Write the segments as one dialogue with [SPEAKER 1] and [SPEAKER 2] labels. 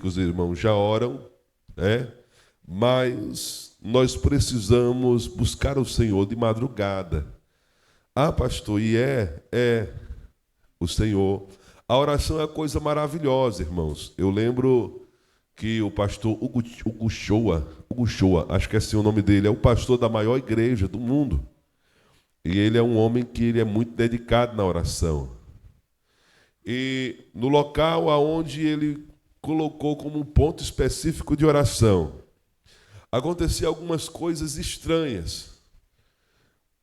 [SPEAKER 1] que os irmãos já oram, né? Mas nós precisamos buscar o Senhor de madrugada. Ah, pastor, é o Senhor. A oração é uma coisa maravilhosa, irmãos. Eu lembro que o pastor Hugo Shoa, acho que é assim o nome dele, é o pastor da maior igreja do mundo. E ele é um homem que ele é muito dedicado na oração. E no local aonde ele colocou como um ponto específico de oração, acontecia algumas coisas estranhas.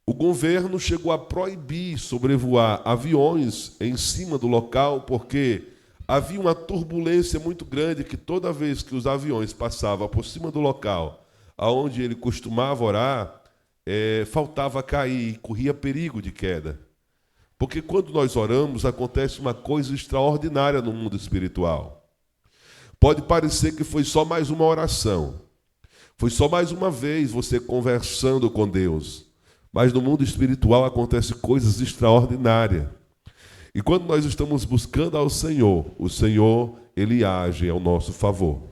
[SPEAKER 1] O governo chegou a proibir sobrevoar aviões em cima do local, porque havia uma turbulência muito grande que toda vez que os aviões passavam por cima do local aonde ele costumava orar, faltava cair, corria perigo de queda. Porque quando nós oramos, acontece uma coisa extraordinária no mundo espiritual. Pode parecer que foi só mais uma oração, foi só mais uma vez você conversando com Deus. Mas no mundo espiritual acontecem coisas extraordinárias. E quando nós estamos buscando ao Senhor, o Senhor, Ele age ao nosso favor.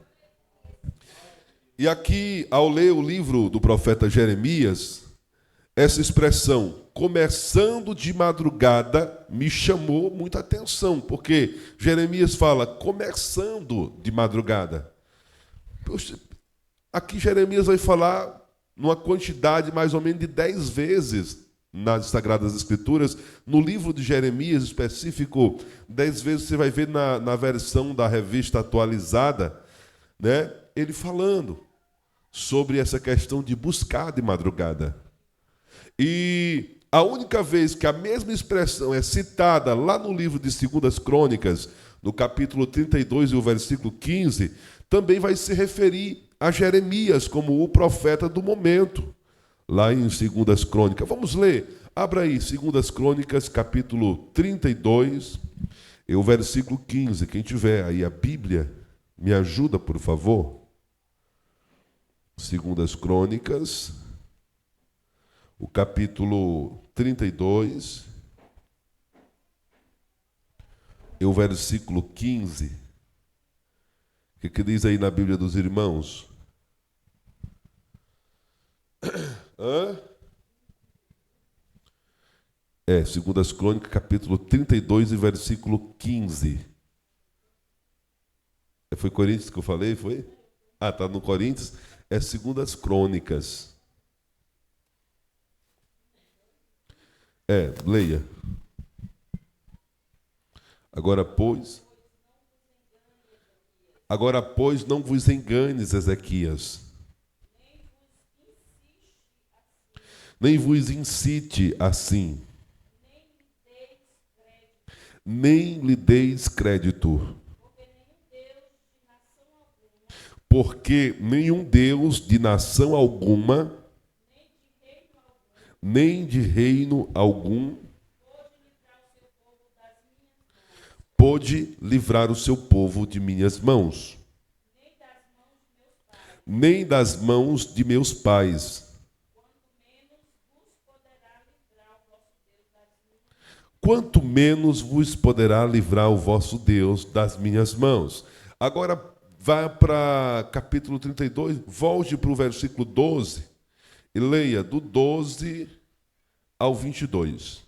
[SPEAKER 1] E aqui, ao ler o livro do profeta Jeremias, essa expressão, começando de madrugada, me chamou muita atenção, porque Jeremias fala, começando de madrugada. Poxa, aqui Jeremias vai falar numa quantidade mais ou menos de 10 vezes nas Sagradas Escrituras. No livro de Jeremias específico, 10 vezes você vai ver na versão da revista atualizada, né, ele falando sobre essa questão de buscar de madrugada. E a única vez que a mesma expressão é citada lá no livro de 2 Crônicas, no capítulo 32 e o versículo 15, também vai se referir a Jeremias como o profeta do momento, lá em 2 Crônicas. Vamos ler, abra aí, 2 Crônicas, capítulo 32, e o versículo 15. Quem tiver aí a Bíblia, me ajuda, por favor. 2 Crônicas, o capítulo 32, e o versículo 15. O que diz aí na Bíblia dos irmãos? Hã? 2 Crônicas, capítulo 32 e versículo 15. Foi Coríntios que eu falei, foi? Ah, está no Coríntios. É 2 Crônicas. Leia. Agora, pois, não vos enganes, Ezequias, nem vos incite assim, nem lhe deis crédito, porque nenhum Deus de nação alguma, nem de reino algum, pôde livrar o seu povo de minhas mãos, nem das mãos de meus pais. Quanto menos vos poderá livrar o vosso Deus das minhas mãos. Agora, vá para capítulo 32, volte para o versículo 12 e leia do 12 ao 22.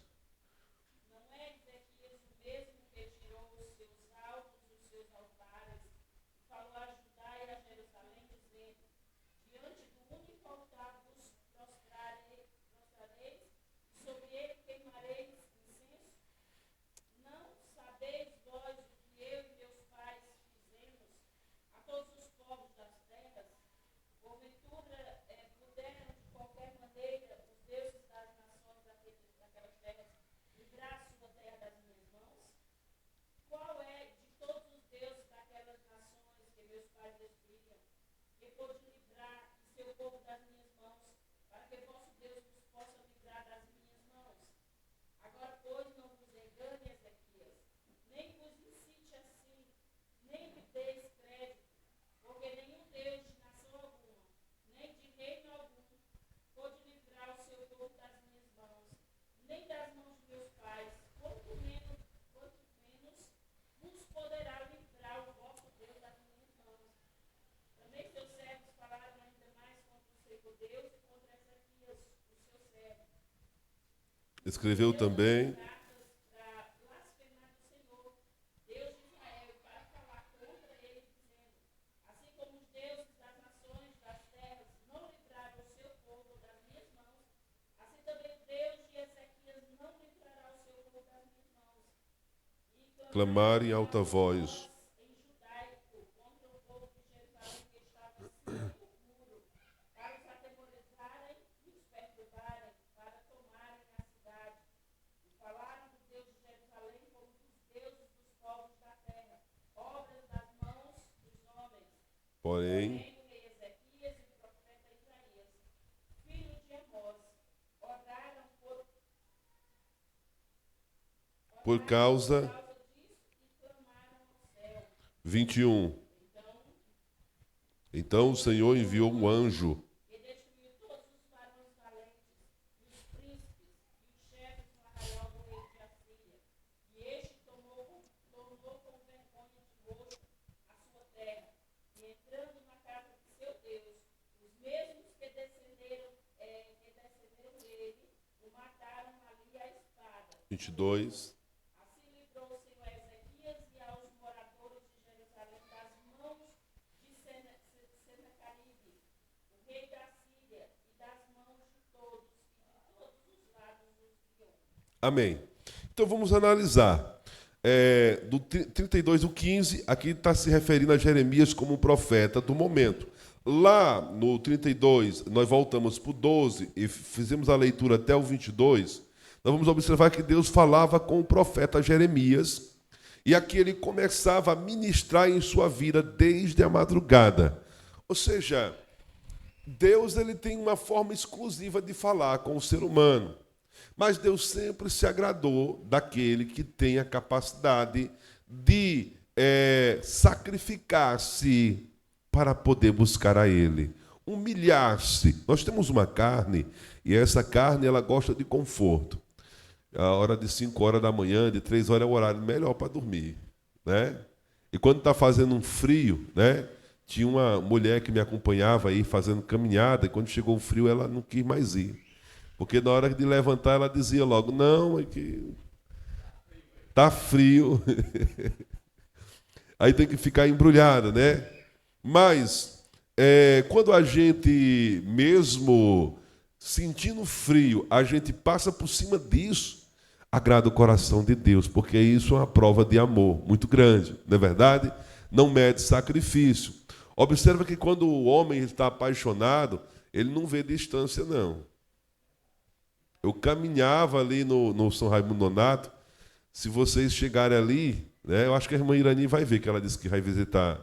[SPEAKER 1] Escreveu também. Clamar em alta voz. Porém, por causa 21. Então o Senhor enviou um anjo vinte e dois. Amém. Então vamos analisar. Do 32 ao 15, aqui está se referindo a Jeremias como profeta do momento. Lá no 32, nós voltamos para o 12 e fizemos a leitura até o 22. Nós vamos observar que Deus falava com o profeta Jeremias e aqui ele começava a ministrar em sua vida desde a madrugada. Ou seja, Deus ele tem uma forma exclusiva de falar com o ser humano. Mas Deus sempre se agradou daquele que tem a capacidade de sacrificar-se para poder buscar a Ele, humilhar-se. Nós temos uma carne e essa carne ela gosta de conforto. A hora de 5 horas da manhã, de 3 horas é o horário melhor para dormir, né? E quando está fazendo um frio, né? Tinha uma mulher que me acompanhava aí fazendo caminhada e quando chegou o frio ela não quis mais ir. Porque na hora de levantar ela dizia logo, não, é que tá frio. Aí tem que ficar embrulhada, né? Mas quando a gente, mesmo sentindo frio, a gente passa por cima disso, agrada o coração de Deus, porque isso é uma prova de amor muito grande, não é verdade? Não mede sacrifício. Observa que quando o homem está apaixonado, ele não vê distância, não. Eu caminhava ali no São Raimundo Nonato. Se vocês chegarem ali, né, eu acho que a irmã Irani vai ver, que ela disse que vai visitar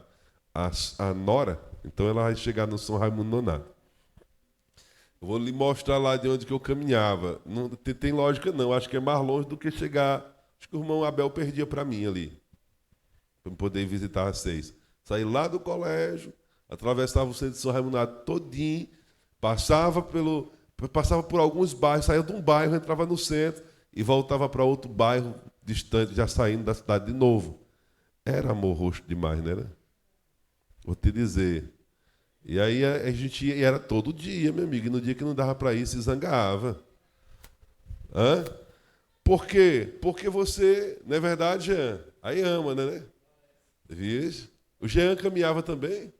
[SPEAKER 1] a Nora, então ela vai chegar no São Raimundo Nonato. Eu vou lhe mostrar lá de onde que eu caminhava. Não tem lógica, não. Acho que é mais longe do que chegar. Acho que o irmão Abel perdia para mim ali, para poder visitar vocês. Saí lá do colégio, atravessava o centro de São Raimundo Nonato todinho, passava por alguns bairros, saía de um bairro, entrava no centro e voltava para outro bairro distante, já saindo da cidade de novo. Era amor roxo demais, né? Vou te dizer. E aí a gente ia, e era todo dia, meu amigo, e no dia que não dava para ir, se zangava. Hã? Por quê? Porque você, não é verdade, Jean? Aí ama, né? Vixe. O Jean caminhava também?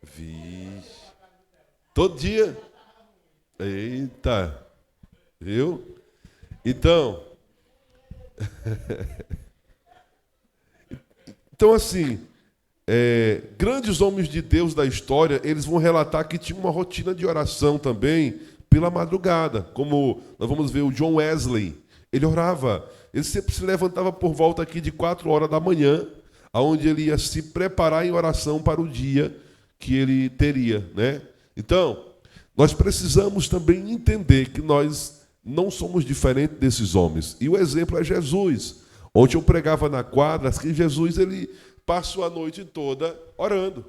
[SPEAKER 1] Vixe. Todo dia? Eita, viu? Então, assim, grandes homens de Deus da história, eles vão relatar que tinha uma rotina de oração também pela madrugada, como nós vamos ver o John Wesley. Ele orava, ele sempre se levantava por volta aqui de 4 horas da manhã, onde ele ia se preparar em oração para o dia que ele teria, né? Então, nós precisamos também entender que nós não somos diferentes desses homens. E o exemplo é Jesus. Ontem eu pregava na quadra que Jesus ele passou a noite toda orando.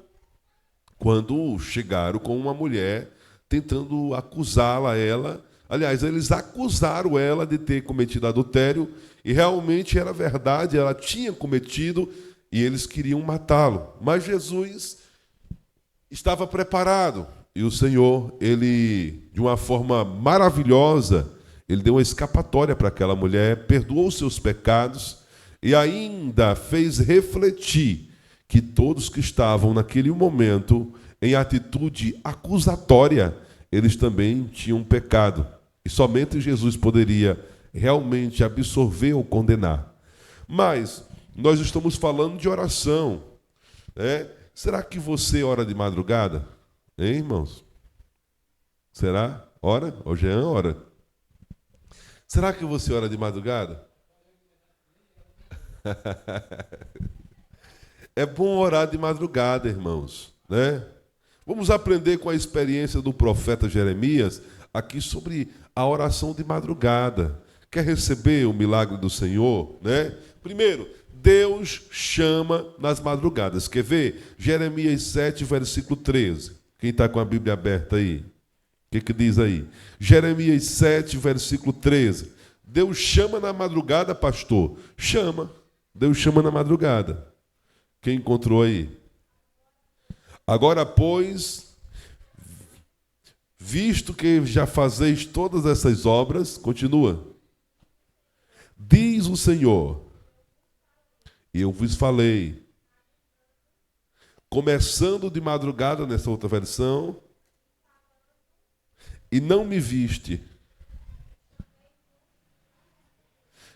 [SPEAKER 1] Quando chegaram com uma mulher tentando acusá-la, aliás, eles acusaram ela de ter cometido adultério e realmente era verdade, ela tinha cometido e eles queriam matá-lo. Mas Jesus estava preparado. E o Senhor, ele, de uma forma maravilhosa, ele deu uma escapatória para aquela mulher, perdoou os seus pecados e ainda fez refletir que todos que estavam naquele momento em atitude acusatória, eles também tinham pecado. E somente Jesus poderia realmente absorver ou condenar. Mas nós estamos falando de oração, né? Será que você ora de madrugada? Hein, irmãos? Será? Ora? O Jean ora. Será que você ora de madrugada? É bom orar de madrugada, irmãos, né? Vamos aprender com a experiência do profeta Jeremias aqui sobre a oração de madrugada. Quer receber o milagre do Senhor, né? Primeiro, Deus chama nas madrugadas. Quer ver? Jeremias 7, versículo 13. Quem está com a Bíblia aberta aí? O que diz aí? Jeremias 7, versículo 13. Deus chama na madrugada, pastor? Chama. Deus chama na madrugada. Quem encontrou aí? Agora, pois, visto que já fazeis todas essas obras, continua. Diz o Senhor, e eu vos falei, começando de madrugada, nessa outra versão, e não me viste.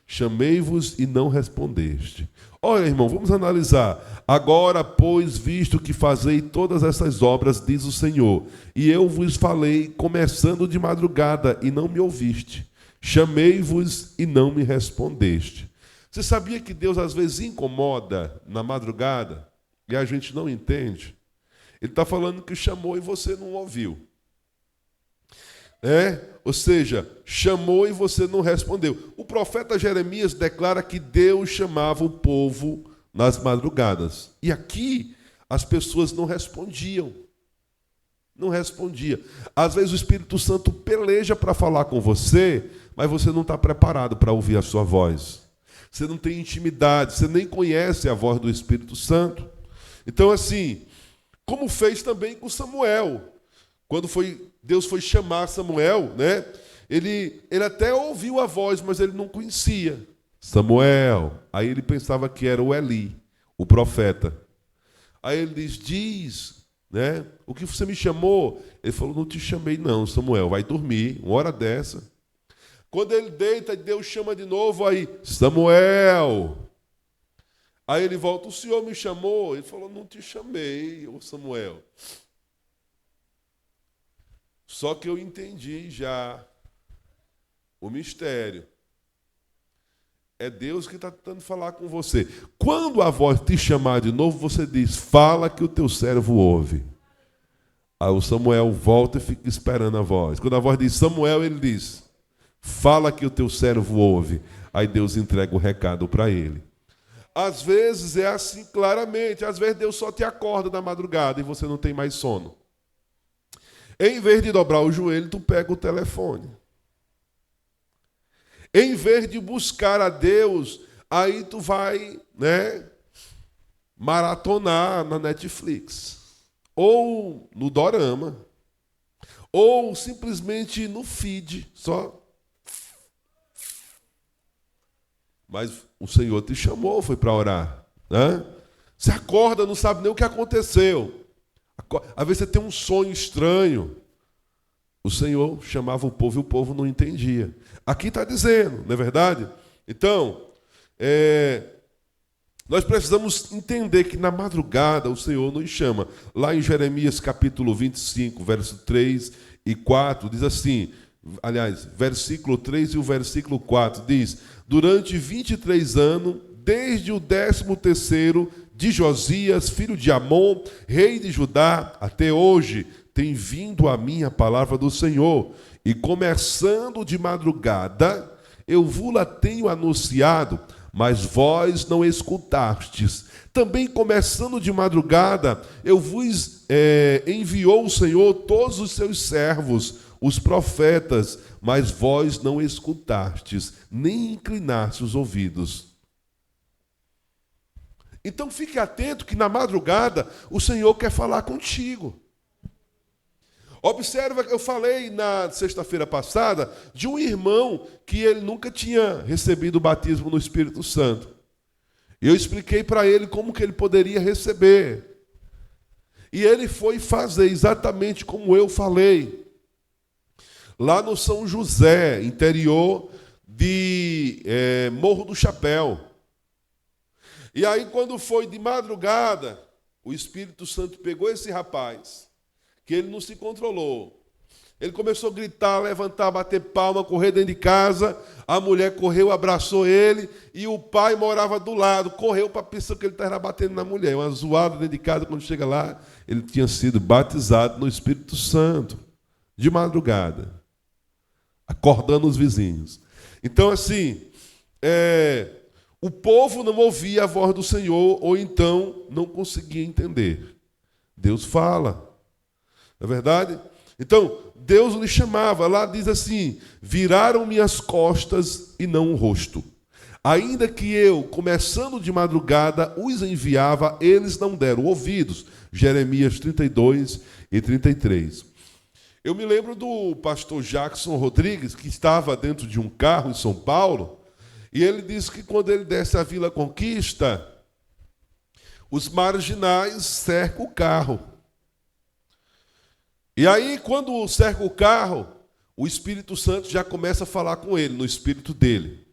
[SPEAKER 1] Chamei-vos e não respondeste. Olha, irmão, vamos analisar. Agora, pois, visto que fazei todas essas obras, diz o Senhor, e eu vos falei, começando de madrugada, e não me ouviste. Chamei-vos e não me respondeste. Você sabia que Deus às vezes incomoda na madrugada e a gente não entende? Ele está falando que chamou e você não ouviu. Ou seja, chamou e você não respondeu. O profeta Jeremias declara que Deus chamava o povo nas madrugadas. E aqui as pessoas não respondiam. Não respondia. Às vezes o Espírito Santo peleja para falar com você, mas você não está preparado para ouvir a sua voz. Você não tem intimidade, você nem conhece a voz do Espírito Santo. Então, assim, como fez também com Samuel. Quando Deus foi chamar Samuel, né? Ele até ouviu a voz, mas ele não conhecia. Samuel. Aí ele pensava que era o Eli, o profeta. Aí ele diz, né? O que você me chamou? Ele falou, não te chamei não, Samuel, vai dormir, uma hora dessa. Quando ele deita, Deus chama de novo, aí, Samuel. Aí ele volta, o Senhor me chamou? Ele falou, não te chamei, ô Samuel. Só que eu entendi já o mistério. É Deus que está tentando falar com você. Quando a voz te chamar de novo, você diz, fala que o teu servo ouve. Aí o Samuel volta e fica esperando a voz. Quando a voz diz Samuel, ele diz, fala que o teu servo ouve. Aí Deus entrega o recado para ele. Às vezes é assim claramente. Às vezes Deus só te acorda na madrugada e você não tem mais sono. Em vez de dobrar o joelho, tu pega o telefone. Em vez de buscar a Deus, aí tu vai, né, maratonar na Netflix, ou no Dorama, ou simplesmente no feed, só. Mas o Senhor te chamou, foi para orar, né? Você acorda, não sabe nem o que aconteceu. Às vezes você tem um sonho estranho. O Senhor chamava o povo e o povo não entendia. Aqui está dizendo, não é verdade? Então, nós precisamos entender que na madrugada o Senhor nos chama. Lá em Jeremias capítulo 25, verso 3 e 4, diz assim, aliás, versículo 3 e o versículo 4, diz, durante 23 anos, desde o 13º de Josias, filho de Amon, rei de Judá, até hoje, tem vindo a mim a palavra do Senhor, e começando de madrugada, eu vos-la tenho anunciado, mas vós não escutastes. Também começando de madrugada, eu vos enviou o Senhor todos os seus servos, os profetas, mas vós não escutastes, nem inclinastes os ouvidos. Então fique atento que na madrugada o Senhor quer falar contigo. Observa que eu falei na sexta-feira passada de um irmão que ele nunca tinha recebido o batismo no Espírito Santo. E eu expliquei para ele como que ele poderia receber. E ele foi fazer exatamente como eu falei. Lá no São José, interior de Morro do Chapéu. E aí, quando foi de madrugada, o Espírito Santo pegou esse rapaz, que ele não se controlou. Ele começou a gritar, levantar, bater palma, correr dentro de casa. A mulher correu, abraçou ele, e o pai morava do lado, correu para pensar que ele estava batendo na mulher. Uma zoada dentro de casa, quando chega lá, ele tinha sido batizado no Espírito Santo, de madrugada, acordando os vizinhos. Então, assim, o povo não ouvia a voz do Senhor, ou então não conseguia entender. Deus fala, não é verdade? Então, Deus lhe chamava, lá diz assim: viraram-me as costas e não o rosto. Ainda que eu, começando de madrugada, os enviava, eles não deram ouvidos. Jeremias 32 e 33. Eu me lembro do pastor Jackson Rodrigues, que estava dentro de um carro em São Paulo, e ele disse que quando ele desce a Vila Conquista, os marginais cercam o carro. E aí, quando cerca o carro, o Espírito Santo já começa a falar com ele, no espírito dele.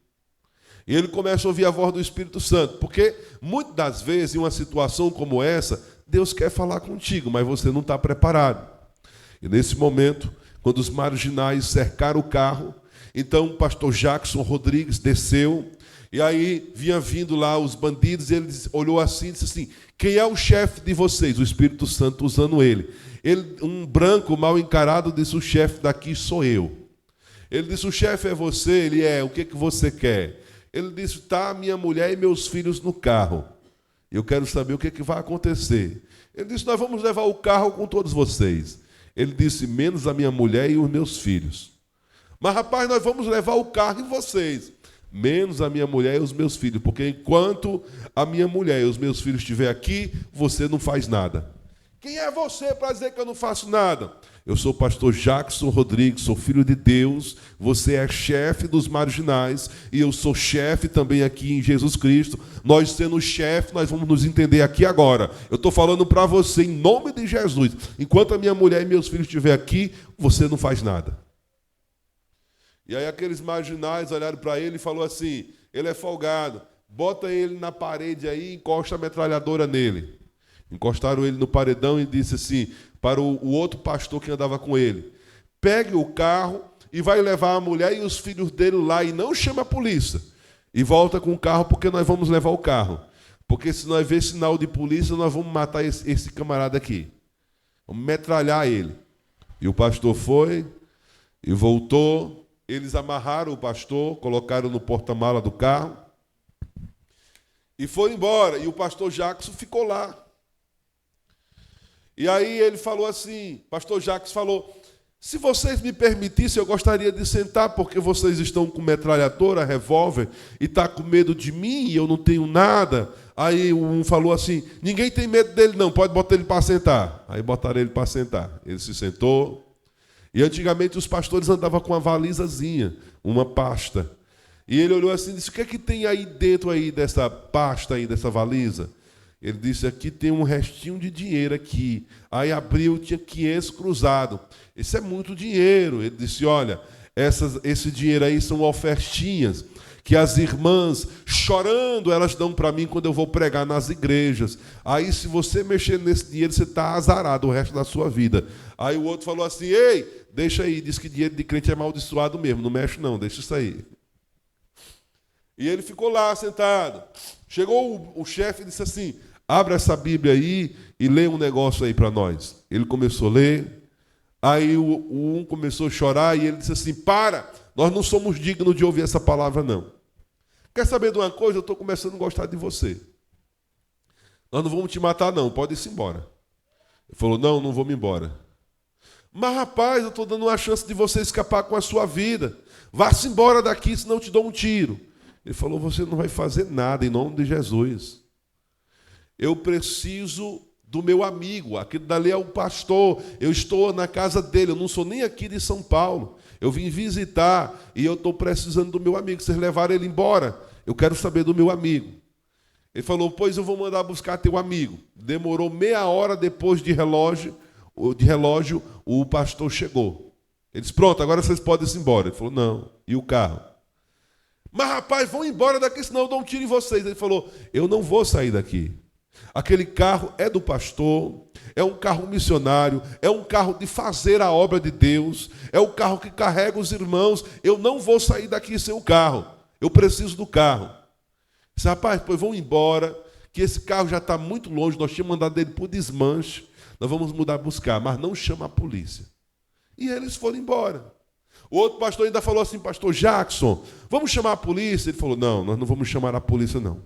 [SPEAKER 1] E ele começa a ouvir a voz do Espírito Santo, porque muitas das vezes, em uma situação como essa, Deus quer falar contigo, mas você não está preparado. E nesse momento, quando os marginais cercaram o carro, então o pastor Jackson Rodrigues desceu, e aí vinha vindo lá os bandidos, e ele olhou assim e disse assim: quem é o chefe de vocês? O Espírito Santo usando ele. Um branco mal encarado disse: o chefe daqui sou eu. Ele disse: o chefe é você? Ele é. O que você quer? Ele disse: está minha mulher e meus filhos no carro. Eu quero saber o que vai acontecer. Ele disse: nós vamos levar o carro com todos vocês. Ele disse: menos a minha mulher e os meus filhos. Mas rapaz, nós vamos levar o carro e vocês. Menos a minha mulher e os meus filhos, porque enquanto a minha mulher e os meus filhos estiverem aqui, você não faz nada. Quem é você para dizer que eu não faço nada? Eu sou o pastor Jackson Rodrigues, sou filho de Deus, você é chefe dos marginais, e eu sou chefe também aqui em Jesus Cristo. Nós sendo chefe, nós vamos nos entender aqui agora. Eu estou falando para você em nome de Jesus. Enquanto a minha mulher e meus filhos estiverem aqui, você não faz nada. E aí aqueles marginais olharam para ele e falaram assim: ele é folgado, bota ele na parede aí e encosta a metralhadora nele. Encostaram ele no paredão e disse assim para o outro pastor que andava com ele: pegue o carro e vai levar a mulher e os filhos dele lá e não chama a polícia. E volta com o carro, porque nós vamos levar o carro. Porque se nós ver sinal de polícia, nós vamos matar esse camarada aqui. Vamos metralhar ele. E o pastor foi e voltou. Eles amarraram o pastor, colocaram no porta-mala do carro e foram embora. E o pastor Jackson ficou lá. E aí ele falou assim, pastor Jacques falou: se vocês me permitissem, eu gostaria de sentar, porque vocês estão com metralhadora, revólver, e está com medo de mim, e eu não tenho nada. Aí um falou assim: ninguém tem medo dele não, pode botar ele para sentar. Aí botaram ele para sentar. Ele se sentou. E antigamente os pastores andavam com uma valisazinha, uma pasta. E ele olhou assim e disse: o que é que tem aí dentro aí dessa pasta aí, dessa valisa? Ele disse: aqui tem um restinho de dinheiro aqui. Aí abriu, tinha 500 cruzado. Isso é muito dinheiro. Ele disse: olha, esse dinheiro aí são ofertinhas que as irmãs, chorando, elas dão para mim quando eu vou pregar nas igrejas. Aí, se você mexer nesse dinheiro, você está azarado o resto da sua vida. Aí o outro falou assim: ei, deixa aí, diz que dinheiro de crente é amaldiçoado mesmo, não mexe não, deixa isso aí. E ele ficou lá sentado. Chegou o chefe e disse assim: abre essa Bíblia aí e lê um negócio aí para nós. Ele começou a ler. Aí o um começou a chorar e ele disse assim: para, nós não somos dignos de ouvir essa palavra não. Quer saber de uma coisa? Eu estou começando a gostar de você. Nós não vamos te matar não, pode ir embora. Ele falou: não, não vou me embora. Mas rapaz, eu estou dando uma chance de você escapar com a sua vida. Vá-se embora daqui, senão eu te dou um tiro. Ele falou: você não vai fazer nada em nome de Jesus. Eu preciso do meu amigo, aquele dali é o pastor, eu estou na casa dele, eu não sou nem aqui de São Paulo, eu vim visitar e eu estou precisando do meu amigo, vocês levaram ele embora, eu quero saber do meu amigo. Ele falou, pois eu vou mandar buscar teu amigo. Demorou meia hora depois de relógio, o pastor chegou. Ele disse, pronto, agora vocês podem ir embora. Ele falou, não, e o carro? Mas rapaz, vão embora daqui, senão eu dou um tiro em vocês. Ele falou, eu não vou sair daqui. Aquele carro é do pastor, é um carro missionário, é um carro de fazer a obra de Deus, é o carro que carrega os irmãos. Eu não vou sair daqui sem o carro, eu preciso do carro. Disse, rapaz, pois vão embora, que esse carro já está muito longe, nós tínhamos mandado ele para o desmanche, nós vamos mudar buscar, mas não chama a polícia. E eles foram embora. O outro pastor ainda falou assim, pastor Jackson, vamos chamar a polícia? Ele falou, não, nós não vamos chamar a polícia, não.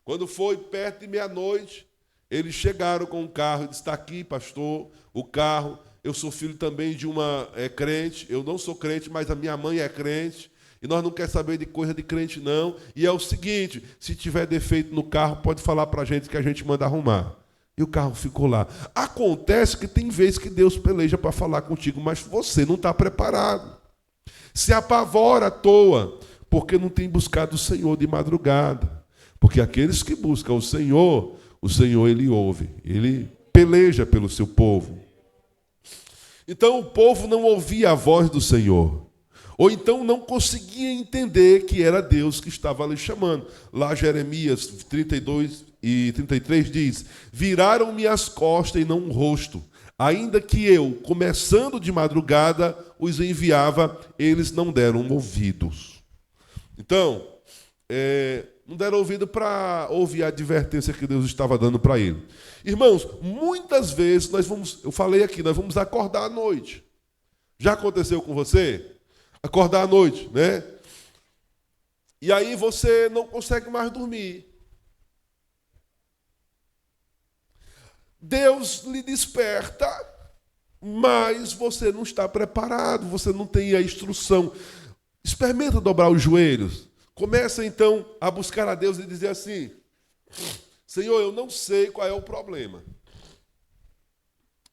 [SPEAKER 1] Quando foi perto de meia-noite, eles chegaram com o carro e disse, está aqui, pastor, o carro, eu sou filho também de uma crente, eu não sou crente, mas a minha mãe é crente, e nós não queremos saber de coisa de crente, não. E é o seguinte, se tiver defeito no carro, pode falar para a gente que a gente manda arrumar. E o carro ficou lá. Acontece que tem vezes que Deus peleja para falar contigo, mas você não está preparado. Se apavora à toa, porque não tem buscado o Senhor de madrugada. Porque aqueles que buscam o Senhor ele ouve, ele peleja pelo seu povo. Então o povo não ouvia a voz do Senhor. Ou então não conseguia entender que era Deus que estava lhe chamando. Lá Jeremias 32 e 33 diz, viraram-me as costas e não o rosto, ainda que eu, começando de madrugada, os enviava, eles não deram ouvidos. Então, não deram ouvido para ouvir a advertência que Deus estava dando para ele. Irmãos, muitas vezes eu falei aqui, nós vamos acordar à noite. Já aconteceu com você? Acordar à noite, né? E aí você não consegue mais dormir. Deus lhe desperta, mas você não está preparado, você não tem a instrução. Experimenta dobrar os joelhos. Começa então a buscar a Deus e dizer assim, Senhor, eu não sei qual é o problema,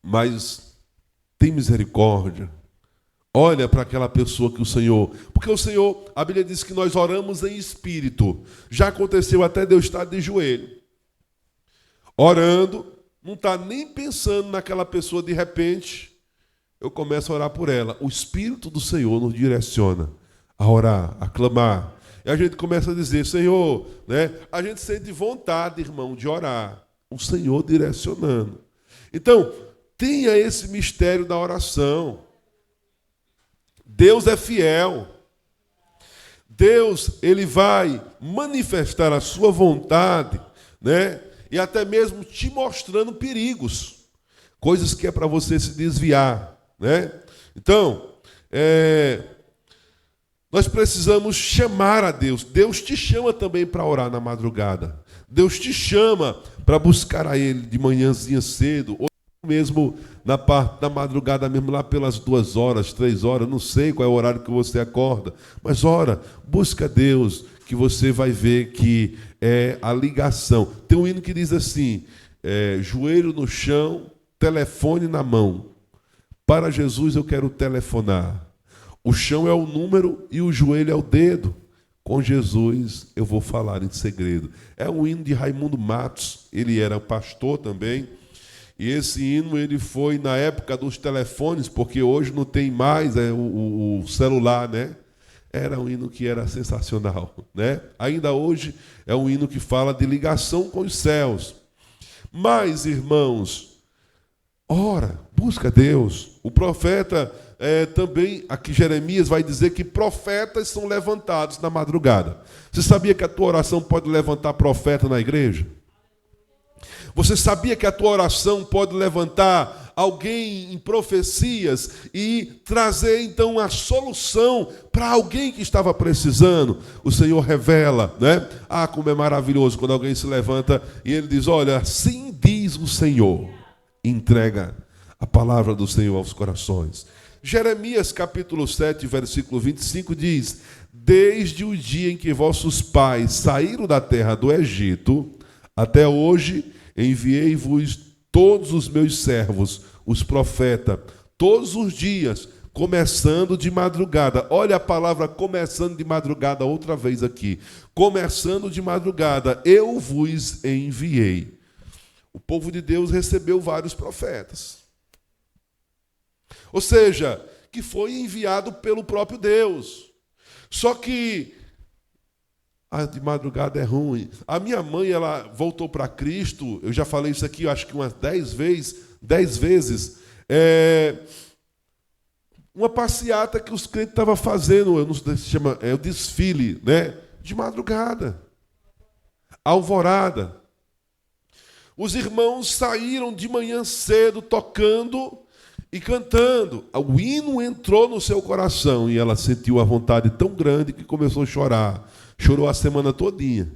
[SPEAKER 1] mas tem misericórdia. Olha para aquela pessoa que o Senhor... Porque o Senhor, a Bíblia diz que nós oramos em espírito. Já aconteceu até de eu estar de joelho. Orando, não está nem pensando naquela pessoa, de repente, eu começo a orar por ela. O Espírito do Senhor nos direciona a orar, a clamar. E a gente começa a dizer, Senhor, né? A gente sente vontade, irmão, de orar. O Senhor direcionando. Então, tenha esse mistério da oração. Deus é fiel. Deus, ele vai manifestar a sua vontade, né? E até mesmo te mostrando perigos, coisas que é para você se desviar, né? Então, nós precisamos chamar a Deus. Deus te chama também para orar na madrugada. Deus te chama para buscar a Ele de manhãzinha cedo, ou mesmo na parte da madrugada, mesmo lá pelas 2 horas, 3 horas, não sei qual é o horário que você acorda, mas ora, busca Deus, que você vai ver que é a ligação. Tem um hino que diz assim, joelho no chão, telefone na mão. Para Jesus eu quero telefonar. O chão é o número e o joelho é o dedo. Com Jesus eu vou falar em segredo. É um hino de Raimundo Matos, ele era pastor também. E esse hino ele foi na época dos telefones, porque hoje não tem mais o celular, né? Era um hino que era sensacional, né? Ainda hoje é um hino que fala de ligação com os céus. Mas, irmãos, ora, busca Deus. O profeta também, aqui Jeremias vai dizer que profetas são levantados na madrugada. Você sabia que a tua oração pode levantar profeta na igreja? Você sabia que a tua oração pode levantar alguém em profecias e trazer então a solução para alguém que estava precisando? O Senhor revela, né? Ah, como é maravilhoso quando alguém se levanta e ele diz, olha, assim diz o Senhor. Entrega a palavra do Senhor aos corações. Jeremias capítulo 7, versículo 25 diz, desde o dia em que vossos pais saíram da terra do Egito, até hoje, enviei-vos todos os meus servos, os profetas, todos os dias, começando de madrugada. Olha a palavra começando de madrugada outra vez aqui. Começando de madrugada, eu vos enviei. O povo de Deus recebeu vários profetas. Ou seja, que foi enviado pelo próprio Deus. Só que de madrugada é ruim. A minha mãe, ela voltou para Cristo, eu já falei isso aqui, acho que umas 10 vezes, uma passeata que os crentes estavam fazendo, eu não sei se chama, o desfile, né? De madrugada, alvorada. Os irmãos saíram de manhã cedo, tocando e cantando. O hino entrou no seu coração e ela sentiu a vontade tão grande que começou a chorar. Chorou a semana todinha.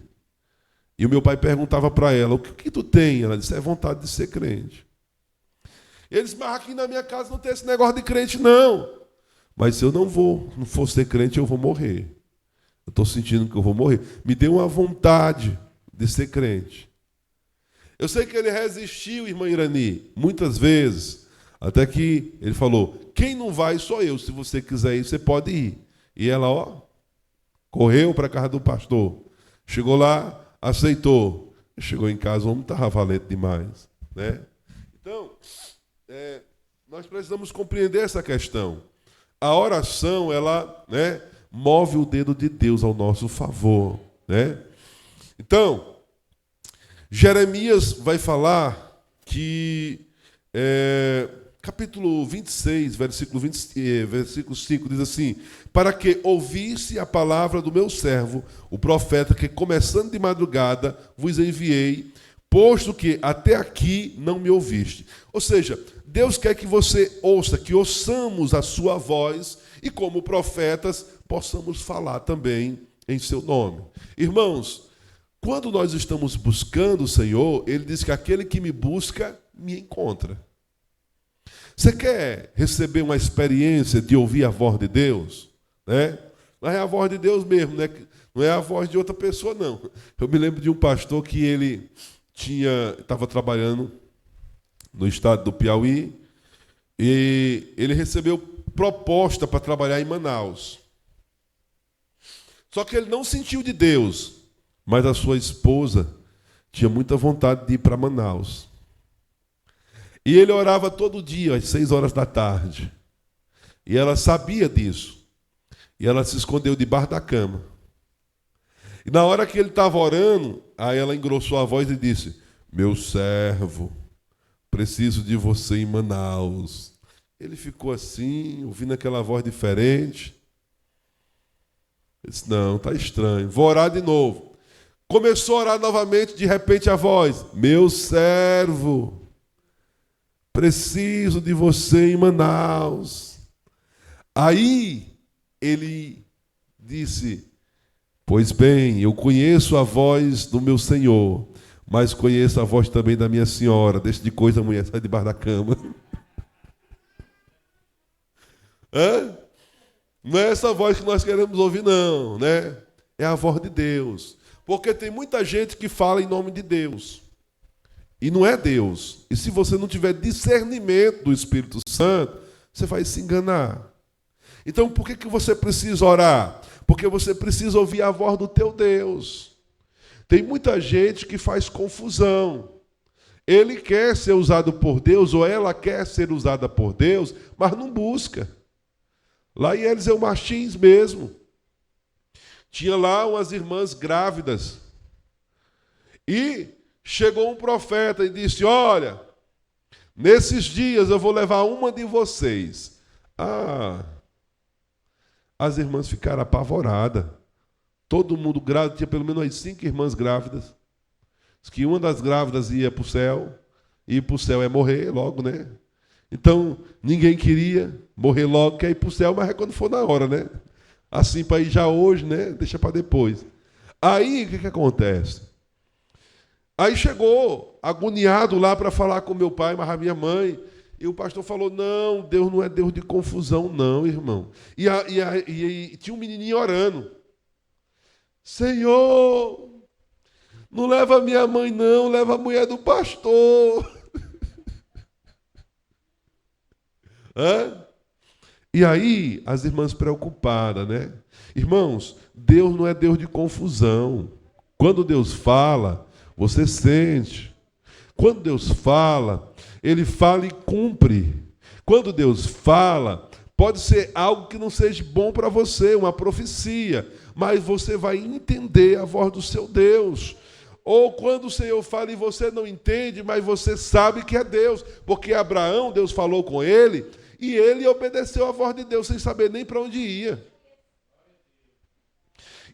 [SPEAKER 1] E o meu pai perguntava para ela, o que tu tem? Ela disse, é vontade de ser crente. Eles, mas aqui na minha casa não tem esse negócio de crente, não. Mas se eu não for ser crente, eu vou morrer. Eu estou sentindo que eu vou morrer. Me deu uma vontade de ser crente. Eu sei que ele resistiu, irmã Irani, muitas vezes, até que ele falou, quem não vai sou eu, se você quiser ir, você pode ir. E ela, correu para a casa do pastor. Chegou lá, aceitou. Chegou em casa, o homem estava valente demais. Né? Então, nós precisamos compreender essa questão. A oração, ela, né, move o dedo de Deus ao nosso favor. Né? Então, Jeremias vai falar que, capítulo 26, versículo 5, diz assim, para que ouvisse a palavra do meu servo, o profeta, que começando de madrugada vos enviei, posto que até aqui não me ouviste. Ou seja, Deus quer que você ouça, que ouçamos a sua voz e como profetas possamos falar também em seu nome. Irmãos, quando nós estamos buscando o Senhor, Ele diz que aquele que me busca, me encontra. Você quer receber uma experiência de ouvir a voz de Deus? Né? Mas é a voz de Deus mesmo, né? Não é a voz de outra pessoa, não. Eu me lembro de um pastor que ele estava trabalhando no estado do Piauí e ele recebeu proposta para trabalhar em Manaus. Só que ele não sentiu de Deus. Mas a sua esposa tinha muita vontade de ir para Manaus. E ele orava todo dia, às 6 horas da tarde. E ela sabia disso. E ela se escondeu debaixo da cama. E na hora que ele estava orando, aí ela engrossou a voz e disse, meu servo, preciso de você em Manaus. Ele ficou assim, ouvindo aquela voz diferente. Ele disse, não, está estranho, vou orar de novo. Começou a orar novamente, de repente a voz, meu servo, preciso de você em Manaus. Aí ele disse, pois bem, eu conheço a voz do meu Senhor, mas conheço a voz também da minha senhora. Deixa de coisa, mulher, sai debaixo da cama. Não é essa voz que nós queremos ouvir, não, né? É a voz de Deus. Porque tem muita gente que fala em nome de Deus. E não é Deus. E se você não tiver discernimento do Espírito Santo, você vai se enganar. Então, por que você precisa orar? Porque você precisa ouvir a voz do teu Deus. Tem muita gente que faz confusão. Ele quer ser usado por Deus, ou ela quer ser usada por Deus, mas não busca. Lá em Eliseu Martins mesmo, tinha lá umas irmãs grávidas. E chegou um profeta e disse, olha, nesses dias eu vou levar uma de vocês. As irmãs ficaram apavoradas. Todo mundo grávido, tinha pelo menos umas 5 irmãs grávidas. Diz que uma das grávidas ia para o céu, e ir para o céu é morrer logo, né? Então, ninguém queria morrer logo, quer ir para o céu, mas é quando for na hora, né? Assim, para ir já hoje, né? Deixa para depois. Aí, o que acontece? Aí chegou, agoniado lá para falar com meu pai, mas a minha mãe, e o pastor falou, não, Deus não é Deus de confusão, não, irmão. E tinha um menininho orando. Senhor, Não leva a minha mãe, não, leva a mulher do pastor. Hã? E aí, as irmãs preocupadas, né? Irmãos, Deus não é Deus de confusão. Quando Deus fala, você sente. Quando Deus fala, Ele fala e cumpre. Quando Deus fala, pode ser algo que não seja bom para você, uma profecia, mas você vai entender a voz do seu Deus. Ou quando o Senhor fala e você não entende, mas você sabe que é Deus, porque Abraão, Deus falou com ele, e ele obedeceu a voz de Deus sem saber nem para onde ia.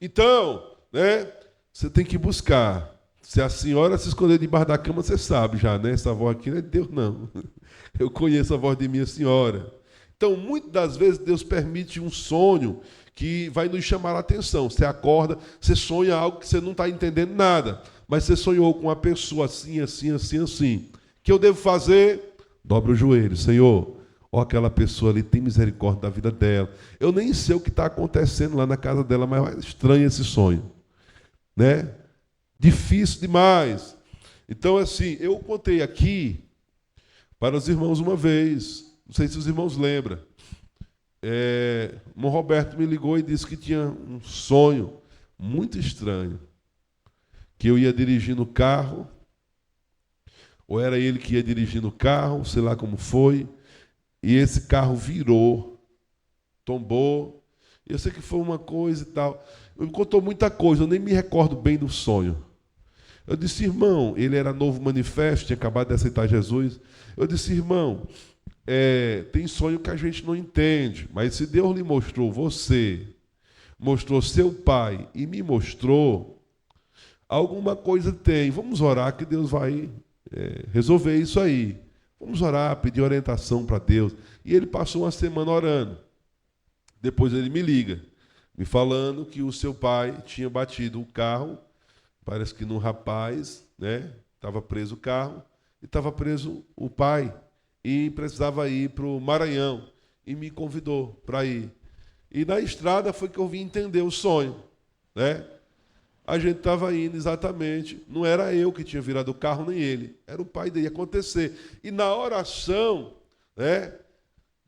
[SPEAKER 1] Então, né, você tem que buscar. Se a senhora se esconder debaixo da cama, você sabe já, né? Essa voz aqui não é de Deus, não. Eu conheço a voz de minha senhora. Então, muitas das vezes, Deus permite um sonho que vai nos chamar a atenção. Você acorda, você sonha algo que você não está entendendo nada, mas você sonhou com uma pessoa assim, assim, assim, assim. O que eu devo fazer? Dobra o joelho. Senhor, ó, aquela pessoa ali, tem misericórdia da vida dela. Eu nem sei o que está acontecendo lá na casa dela, mas é estranho esse sonho. Né? Difícil demais. Então, assim, eu contei aqui para os irmãos uma vez, não sei se os irmãos lembram. O Roberto me ligou e disse que tinha um sonho muito estranho, que eu ia dirigindo o carro, ou era ele que ia dirigindo o carro, sei lá como foi, e esse carro virou, tombou. Eu sei que foi uma coisa e tal. Ele me contou muita coisa, eu nem me recordo bem do sonho. Eu disse, irmão, ele era novo manifesto, tinha acabado de aceitar Jesus. Eu disse, irmão, tem sonho que a gente não entende, mas se Deus lhe mostrou você, mostrou seu pai e me mostrou, alguma coisa tem. Vamos orar que Deus vai resolver isso aí. Vamos orar, pedir orientação para Deus. E ele passou uma semana orando. Depois ele me liga, me falando que o seu pai tinha batido o carro, parece que num rapaz, né? Estava preso o carro e estava preso o pai e precisava ir para o Maranhão e me convidou para ir. E na estrada foi que eu vim entender o sonho, né? A gente estava indo exatamente, não era eu que tinha virado o carro nem ele, era o pai dele. Ia acontecer. E na oração, né?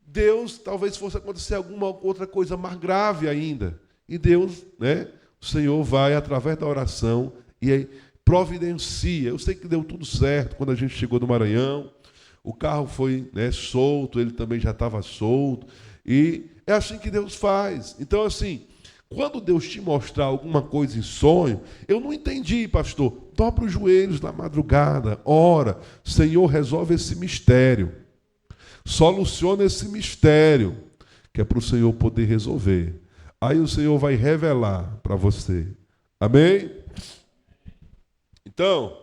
[SPEAKER 1] Deus, talvez fosse acontecer alguma outra coisa mais grave ainda. E Deus, né? O Senhor vai através da oração e aí providencia. Eu sei que deu tudo certo quando a gente chegou no Maranhão. O carro foi, né, solto, ele também já estava solto. E é assim que Deus faz. Então, assim, quando Deus te mostrar alguma coisa em sonho, eu não entendi, pastor. Dobra os joelhos na madrugada, ora, Senhor, resolve esse mistério. Soluciona esse mistério, que é para o Senhor poder resolver. Aí o Senhor vai revelar para você. Amém? Então,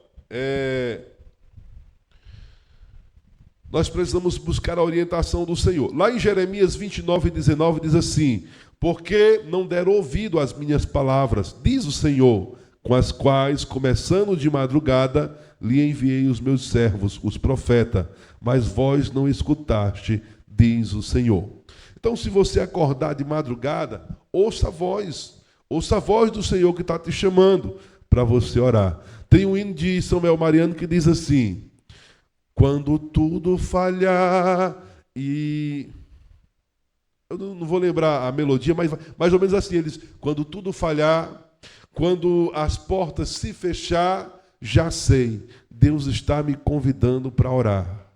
[SPEAKER 1] nós precisamos buscar a orientação do Senhor. Lá em Jeremias 29:19 diz assim: porque não deram ouvido às minhas palavras, diz o Senhor, com as quais, começando de madrugada, lhe enviei os meus servos, os profetas, mas vós não escutaste, diz o Senhor. Então, se você acordar de madrugada, ouça a voz do Senhor que está te chamando para você orar. Tem um hino de Samuel Mariano que diz assim: quando tudo falhar e... Eu não vou lembrar a melodia, mas mais ou menos assim, ele diz: quando tudo falhar, quando as portas se fechar, já sei, Deus está me convidando para orar.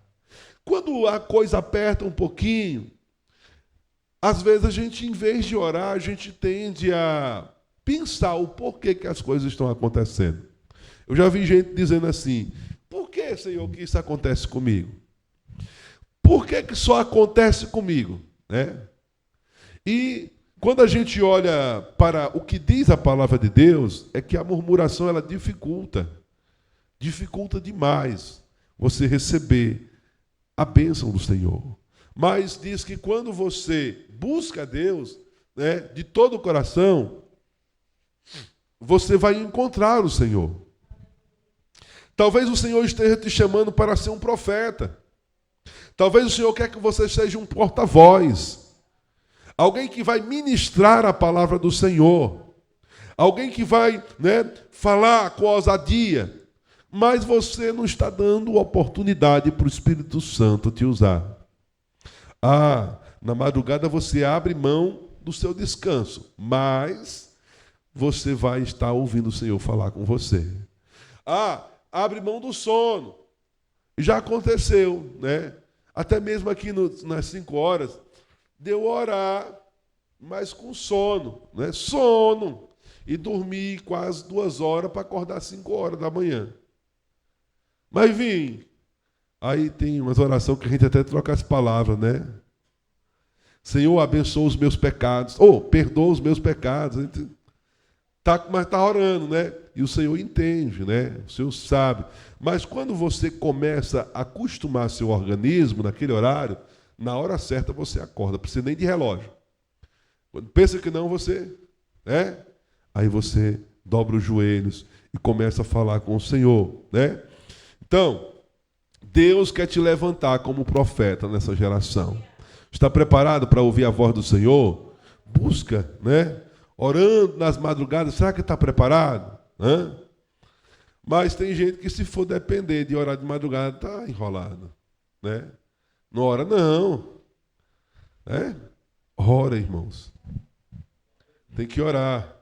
[SPEAKER 1] Quando a coisa aperta um pouquinho, às vezes a gente, em vez de orar, a gente tende a pensar o porquê que as coisas estão acontecendo. Eu já vi gente dizendo assim: por que, Senhor, que isso acontece comigo? Por que só acontece comigo? Né? E quando a gente olha para o que diz a palavra de Deus, é que a murmuração ela dificulta demais você receber a bênção do Senhor. Mas diz que quando você busca a Deus, né, de todo o coração, você vai encontrar o Senhor. Talvez o Senhor esteja te chamando para ser um profeta. Talvez o Senhor quer que você seja um porta-voz. Alguém que vai ministrar a palavra do Senhor. alguém que vai, falar com ousadia, mas você não está dando oportunidade para o Espírito Santo te usar. Na madrugada você abre mão do seu descanso, mas você vai estar ouvindo o Senhor falar com você. Abre mão do sono. Já aconteceu, Até mesmo aqui nas 5 horas, deu orar, mas com sono, Sono. E dormi quase 2 horas para acordar 5 horas da manhã. Mas vim. Aí tem umas orações que a gente até troca as palavras, Senhor, abençoa os meus pecados. Perdoa os meus pecados. Mas está orando, E o Senhor entende, O Senhor sabe. Mas quando você começa a acostumar seu organismo naquele horário, na hora certa você acorda, não precisa nem de relógio. Quando pensa que não, você, Aí você dobra os joelhos e começa a falar com o Senhor, Então, Deus quer te levantar como profeta nessa geração. Está preparado para ouvir a voz do Senhor? Busca, Orando nas madrugadas, será que está preparado? Mas tem gente que, se for depender de orar de madrugada, está enrolado, Não ora, não. Ora, irmãos. Tem que orar.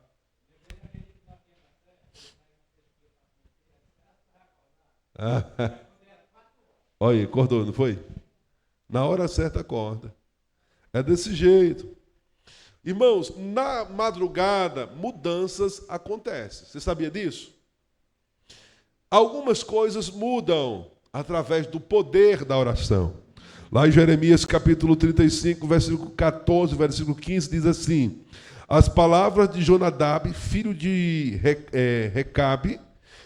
[SPEAKER 1] Olha, acordou, não foi? Na hora certa acorda. É desse jeito. Irmãos, na madrugada, mudanças acontecem. Você sabia disso? Algumas coisas mudam através do poder da oração. Lá em Jeremias capítulo 35, versículo 14, versículo 15, diz assim: as palavras de Jonadab, filho de Recabe,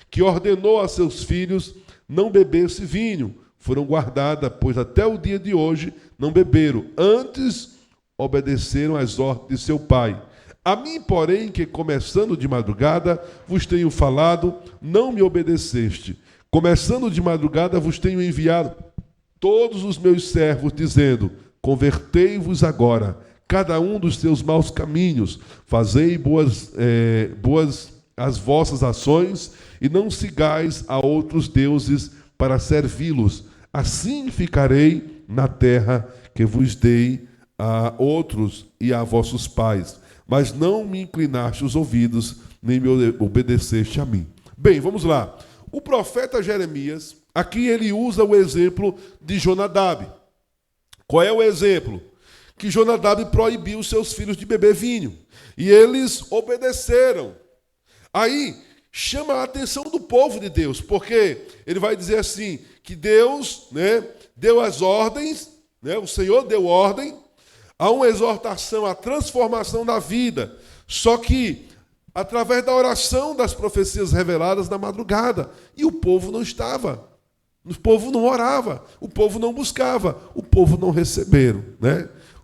[SPEAKER 1] que ordenou a seus filhos não beber-se vinho, foram guardadas, pois até o dia de hoje não beberam, antes obedeceram às ordens de seu pai. A mim, porém, que começando de madrugada vos tenho falado, não me obedeceste. Começando de madrugada vos tenho enviado todos os meus servos, dizendo: convertei-vos agora, cada um dos seus maus caminhos, fazei boas as vossas ações, e não sigais a outros deuses para servi-los. Assim ficarei na terra que vos dei a outros e a vossos pais. Mas não me inclinaste os ouvidos, nem me obedeceste a mim. Bem, vamos lá. O profeta Jeremias, aqui ele usa o exemplo de Jonadab. Qual é o exemplo? Que Jonadab proibiu seus filhos de beber vinho. E eles obedeceram. Aí chama a atenção do povo de Deus, porque ele vai dizer assim, que Deus deu as ordens, o Senhor deu ordem a uma exortação, a transformação da vida. Só que através da oração das profecias reveladas na madrugada. E o povo não estava. O povo não orava. O povo não buscava. O povo não receberam.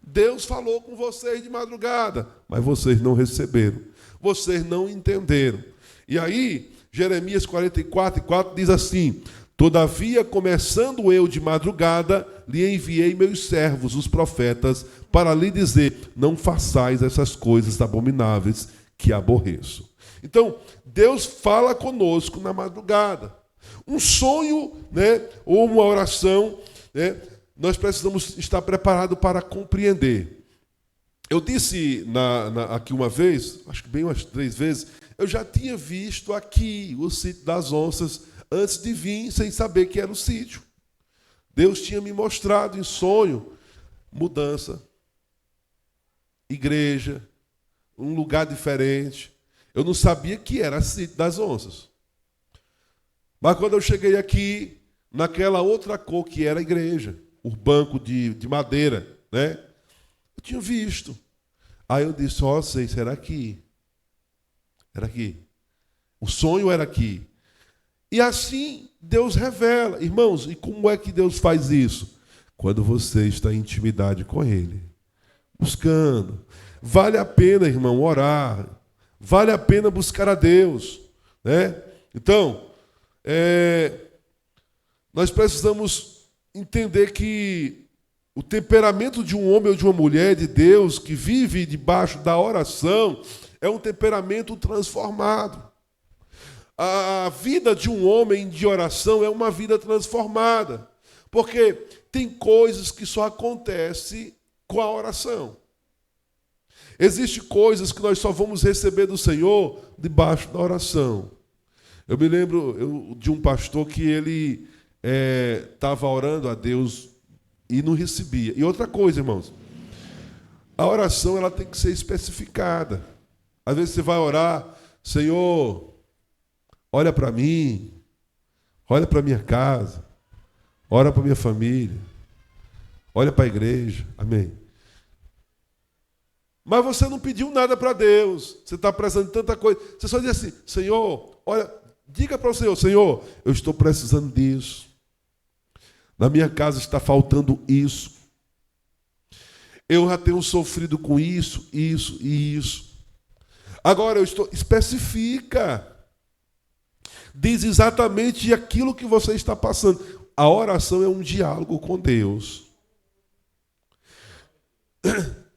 [SPEAKER 1] Deus falou com vocês de madrugada, mas vocês não receberam. Vocês não entenderam. E aí, Jeremias 44:4 diz assim: todavia, começando eu de madrugada, lhe enviei meus servos, os profetas, para lhe dizer: não façais essas coisas abomináveis que aborreço. Então, Deus fala conosco na madrugada. Um sonho, ou uma oração, nós precisamos estar preparados para compreender. Eu disse aqui uma vez, acho que bem umas 3 vezes, eu já tinha visto aqui o sítio das onças antes de vir, sem saber que era o sítio. Deus tinha me mostrado em sonho mudança, igreja, um lugar diferente. Eu não sabia que era sítio das onças. Mas quando eu cheguei aqui, naquela outra cor que era a igreja, o banco de madeira, eu tinha visto. Aí eu disse: sei, será aqui? Era aqui. O sonho era aqui. E assim Deus revela. Irmãos, e como é que Deus faz isso? Quando você está em intimidade com Ele, buscando. Vale a pena, irmão, orar. Vale a pena buscar a Deus. Então, nós precisamos entender que o temperamento de um homem ou de uma mulher de Deus que vive debaixo da oração é um temperamento transformado. A vida de um homem de oração é uma vida transformada, porque tem coisas que só acontecem com a oração. Existem coisas que nós só vamos receber do Senhor debaixo da oração. Eu me lembro de um pastor que ele estava orando a Deus e não recebia. E outra coisa, irmãos, a oração ela tem que ser especificada. Às vezes você vai orar, Senhor, olha para mim, olha para minha casa, olha para minha família, olha para a igreja, amém. Mas você não pediu nada para Deus, você está precisando de tanta coisa, você só diz assim, Senhor, olha, diga para o Senhor, Senhor, eu estou precisando disso, na minha casa está faltando isso, eu já tenho sofrido com isso, isso e isso. Agora especifica, diz exatamente aquilo que você está passando. A oração é um diálogo com Deus.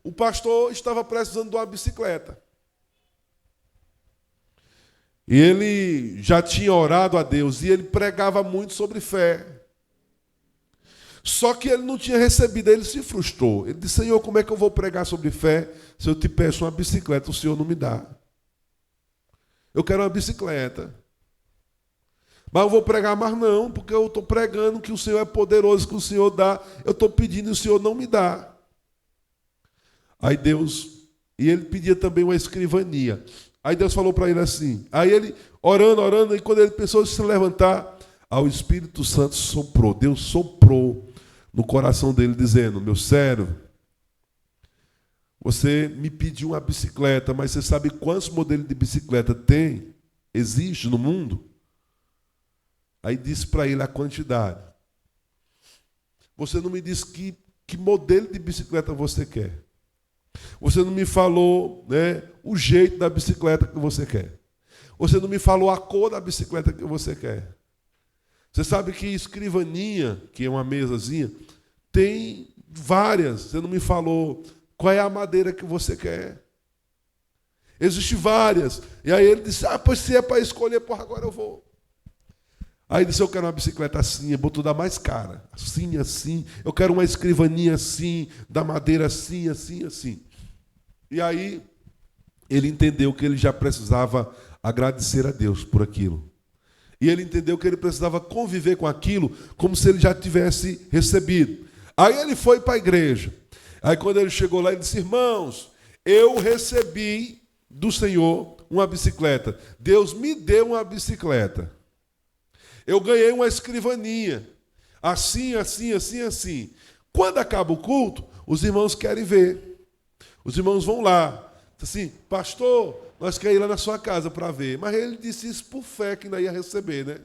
[SPEAKER 1] O pastor estava precisando de uma bicicleta. E ele já tinha orado a Deus e ele pregava muito sobre fé. Só que ele não tinha recebido, ele se frustrou. Ele disse, Senhor, como é que eu vou pregar sobre fé se eu te peço uma bicicleta, o Senhor não me dá? Eu quero uma bicicleta. Mas eu vou pregar mais não, porque eu estou pregando que o Senhor é poderoso, que o Senhor dá. Eu estou pedindo e o Senhor não me dá. Aí Deus, e ele pedia também uma escrivania. Aí Deus falou para ele assim, aí ele orando, e quando ele pensou em se levantar, o Espírito Santo soprou, Deus soprou no coração dele, dizendo, meu servo, você me pediu uma bicicleta, mas você sabe quantos modelos de bicicleta existe no mundo? Aí disse para ele a quantidade. Você não me disse que modelo de bicicleta você quer. Você não me falou, né, o jeito da bicicleta que você quer. Você não me falou a cor da bicicleta que você quer. Você sabe que escrivaninha, que é uma mesazinha, tem várias. Você não me falou qual é a madeira que você quer. Existem várias. E aí ele disse, pois se é para escolher, agora eu vou. Aí disse, eu quero uma bicicleta assim, botou da mais cara. Assim, assim. Eu quero uma escrivaninha assim, da madeira assim, assim, assim. E aí ele entendeu que ele já precisava agradecer a Deus por aquilo. E ele entendeu que ele precisava conviver com aquilo como se ele já tivesse recebido. Aí ele foi para a igreja. Aí quando ele chegou lá, ele disse, irmãos, eu recebi do Senhor uma bicicleta. Deus me deu uma bicicleta. Eu ganhei uma escrivaninha. Assim, assim, assim, assim. Quando acaba o culto, os irmãos querem ver. Os irmãos vão lá. Assim, pastor, nós queremos ir lá na sua casa para ver. Mas ele disse isso por fé que não ia receber, né?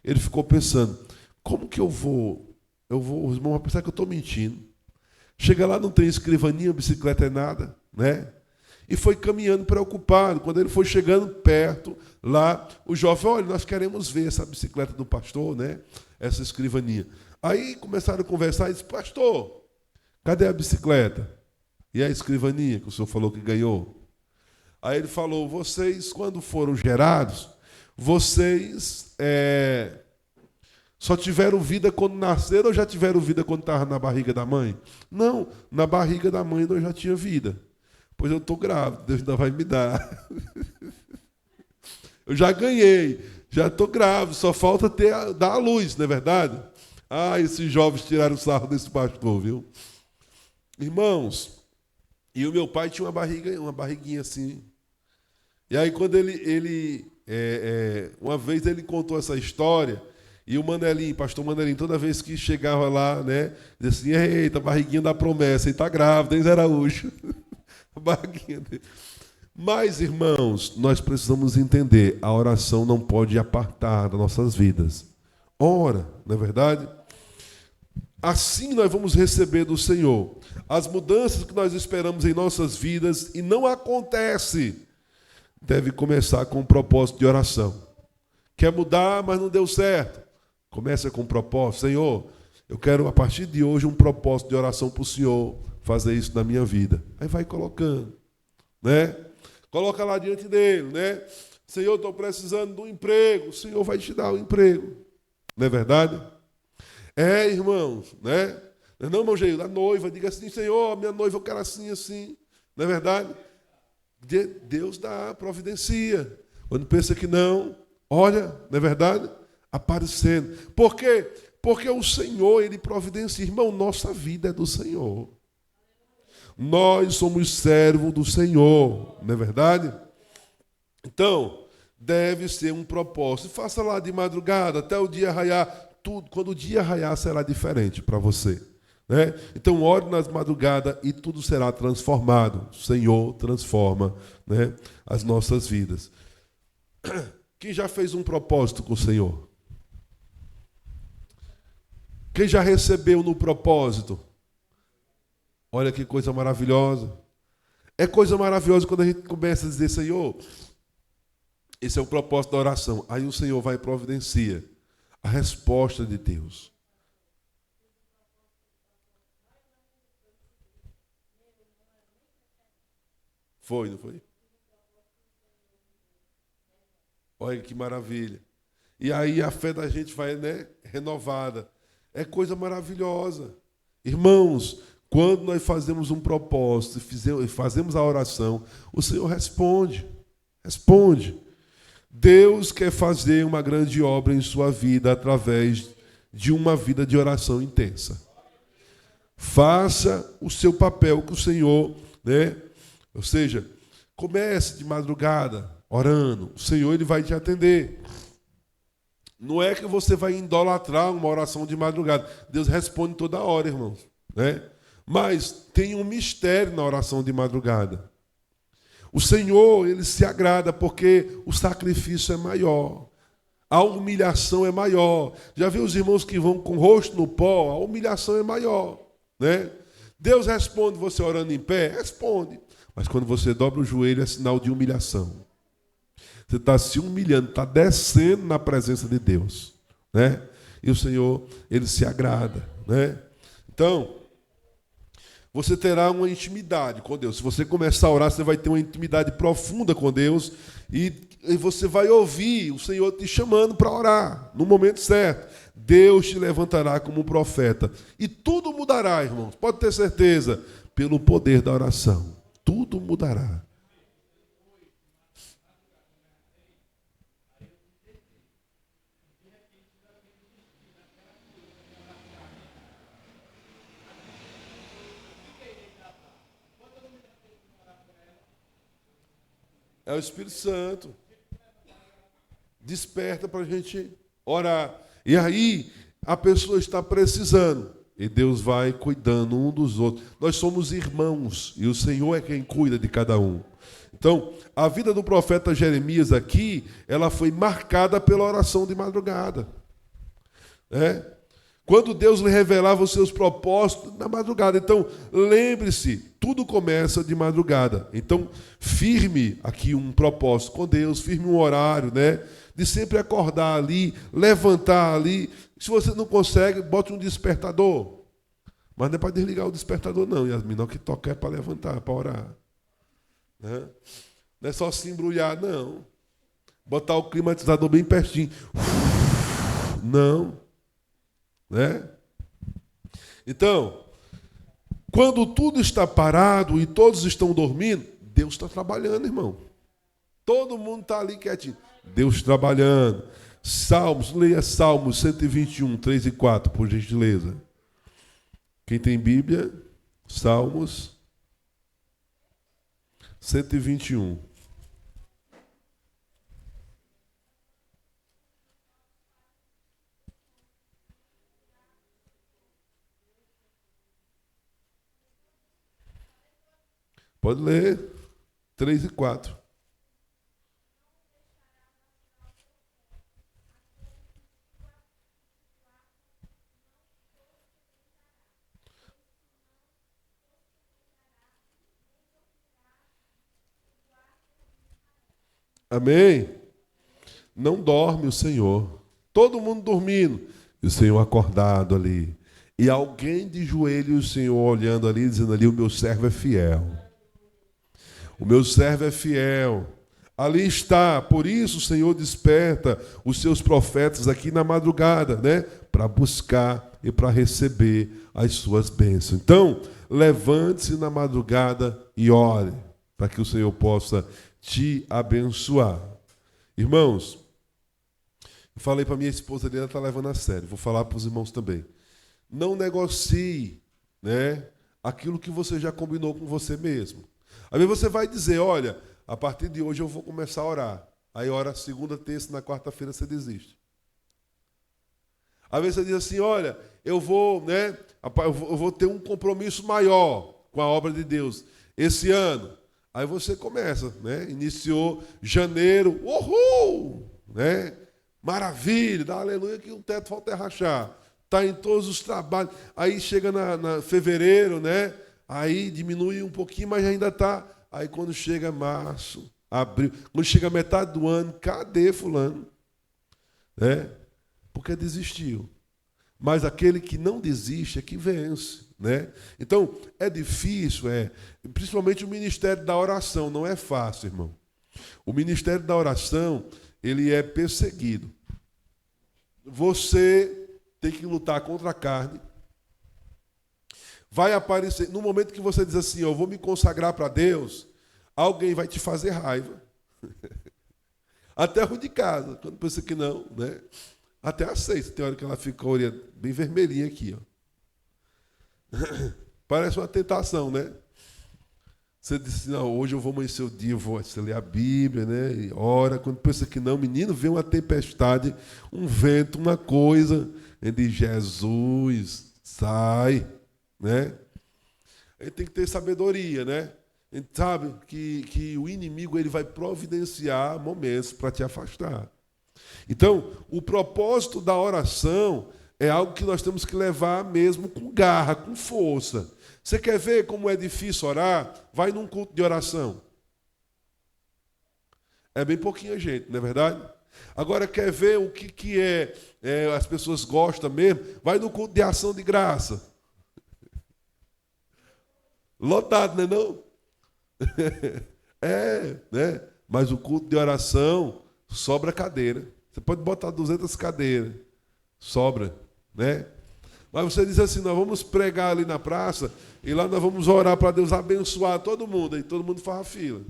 [SPEAKER 1] Ele ficou pensando, como que eu vou? Os irmãos vão pensar que eu estou mentindo. Chega lá, não tem escrivaninha, bicicleta é nada, né? E foi caminhando preocupado. Quando ele foi chegando perto, lá, o jovem, olha, nós queremos ver essa bicicleta do pastor, né? Essa escrivaninha. Aí começaram a conversar e disse, pastor, cadê a bicicleta? E a escrivaninha que o senhor falou que ganhou? Aí ele falou, vocês, quando foram gerados, vocês só tiveram vida quando nasceram ou já tiveram vida quando estavam na barriga da mãe? Não, na barriga da mãe nós já tinha vida. Pois eu estou grávido, Deus ainda vai me dar. Eu já ganhei, já estou grávido, só falta dar a luz, não é verdade? Esses jovens tiraram sarro desse pastor, viu? Irmãos, e o meu pai tinha uma barriguinha assim. E aí quando uma vez ele contou essa história, e o Manelinho, pastor Manelinho, toda vez que chegava lá, né, dizia assim, eita, barriguinha da promessa, ele está grávida, hein, Zé Araújo? A barriguinha dele. Mas, irmãos, nós precisamos entender, a oração não pode apartar das nossas vidas. Ora, não é verdade? Assim nós vamos receber do Senhor as mudanças que nós esperamos em nossas vidas e não acontece. Deve começar com um propósito de oração. Quer mudar, mas não deu certo. Começa com um propósito. Senhor, eu quero a partir de hoje um propósito de oração para o Senhor fazer isso na minha vida. Aí vai colocando, né? Coloca lá diante dele, né? Senhor, estou precisando de um emprego. O Senhor vai te dar o emprego. Não é verdade? É, irmãos, né? Não, irmão Geio, da noiva, diga assim, Senhor, minha noiva eu quero assim, assim. Não é verdade? Deus dá, providencia. Quando pensa que não, olha, não é verdade? Aparecendo. Por quê? Porque o Senhor, Ele providencia. Irmão, nossa vida é do Senhor. Nós somos servos do Senhor, não é verdade? Então, deve ser um propósito. Faça lá de madrugada, até o dia raiar. Tudo, quando o dia raiar, será diferente para você. Né? Então, ore nas madrugadas e tudo será transformado. O Senhor transforma, né, as nossas vidas. Quem já fez um propósito com o Senhor? Quem já recebeu no propósito? Olha que coisa maravilhosa. É coisa maravilhosa quando a gente começa a dizer, Senhor, esse é o propósito da oração. Aí o Senhor vai e providencia a resposta de Deus. Foi, não foi? Olha que maravilha. E aí a fé da gente vai, né, renovada. É coisa maravilhosa. Irmãos, quando nós fazemos um propósito e fazemos a oração, o Senhor responde. Responde. Deus quer fazer uma grande obra em sua vida através de uma vida de oração intensa. Faça o seu papel com o Senhor, né? Ou seja, comece de madrugada orando. O Senhor, Ele vai te atender. Não é que você vai idolatrar uma oração de madrugada. Deus responde toda hora, irmãos, né? Mas tem um mistério na oração de madrugada. O Senhor, Ele se agrada porque o sacrifício é maior. A humilhação é maior. Já viu os irmãos que vão com o rosto no pó? A humilhação é maior, né? Deus responde você orando em pé? Responde. Mas quando você dobra o joelho é sinal de humilhação. Você está se humilhando, está descendo na presença de Deus, né? E o Senhor, Ele se agrada, né? Então, você terá uma intimidade com Deus. Se você começar a orar, você vai ter uma intimidade profunda com Deus e você vai ouvir o Senhor te chamando para orar no momento certo. Deus te levantará como um profeta. E tudo mudará, irmãos. Pode ter certeza, pelo poder da oração. Tudo mudará. É o Espírito Santo. Desperta para a gente orar. E aí, a pessoa está precisando. E Deus vai cuidando um dos outros. Nós somos irmãos. E o Senhor é quem cuida de cada um. Então, a vida do profeta Jeremias aqui, ela foi marcada pela oração de madrugada. Quando Deus lhe revelava os seus propósitos na madrugada. Então, lembre-se, tudo começa de madrugada. Então, firme aqui um propósito com Deus, firme um horário, né? De sempre acordar ali, levantar ali. Se você não consegue, bote um despertador. Mas não é para desligar o despertador, não, Yasmin. Não, que toca é para levantar, para orar. Né? Não é só se embrulhar, não. Botar o climatizador bem pertinho. Não. Né? Então, quando tudo está parado e todos estão dormindo, Deus está trabalhando, irmão. Todo mundo está ali quietinho. Deus trabalhando. Salmos, leia Salmos 121, 3 e 4, por gentileza. Quem tem Bíblia, Salmos 121. Pode ler 3 e 4. Amém? Não dorme o Senhor. Todo mundo dormindo. E o Senhor acordado ali. E alguém de joelho, o Senhor olhando ali, dizendo ali, o meu servo é fiel. O meu servo é fiel. Ali está, por isso o Senhor desperta os seus profetas aqui na madrugada, né? Para buscar e para receber as suas bênçãos. Então, levante-se na madrugada e ore, para que o Senhor possa te abençoar. Irmãos, eu falei para minha esposa ali, ela está levando a sério, vou falar para os irmãos também. Não negocie, né, aquilo que você já combinou com você mesmo. Às vezes você vai dizer, olha, a partir de hoje eu vou começar a orar. Aí ora segunda, terça, na quarta-feira você desiste. Às vezes você diz assim, olha, eu vou ter um compromisso maior com a obra de Deus esse ano. Aí você começa, né? Iniciou janeiro, uhul, né? Maravilha, dá aleluia que o teto falta é rachar. Está em todos os trabalhos. Aí chega na fevereiro, né? Aí diminui um pouquinho, mas ainda está. Aí quando chega março, abril, quando chega metade do ano, cadê fulano? Né? Porque desistiu. Mas aquele que não desiste é que vence. Né? Então, é difícil, principalmente o ministério da oração, não é fácil, irmão. O ministério da oração, ele é perseguido. Você tem que lutar contra a carne. Vai aparecer, no momento que você diz assim, eu vou me consagrar para Deus, alguém vai te fazer raiva. Até o de casa, quando pensa que não, né? Até aceita, tem hora que ela fica olhando bem vermelhinha aqui, ó. Parece uma tentação, né? Você diz, não, hoje eu vou amanhecer o dia, você lê a Bíblia, né? E ora, quando pensa que não, menino, vê uma tempestade, um vento, uma coisa, ele diz, Jesus, sai, né? A gente tem que ter sabedoria, né? A gente sabe que o inimigo ele vai providenciar momentos para te afastar. Então, o propósito da oração é algo que nós temos que levar mesmo com garra, com força. Você quer ver como é difícil orar? Vai num culto de oração. É bem pouquinha gente, não é verdade? Agora, quer ver o que as pessoas gostam mesmo? Vai no culto de ação de graça. Lotado, não é não? Né? Mas o culto de oração sobra cadeira. Você pode botar 200 cadeiras. Sobra, né? Mas você diz assim, nós vamos pregar ali na praça e lá nós vamos orar para Deus abençoar todo mundo. Aí todo mundo faz a fila.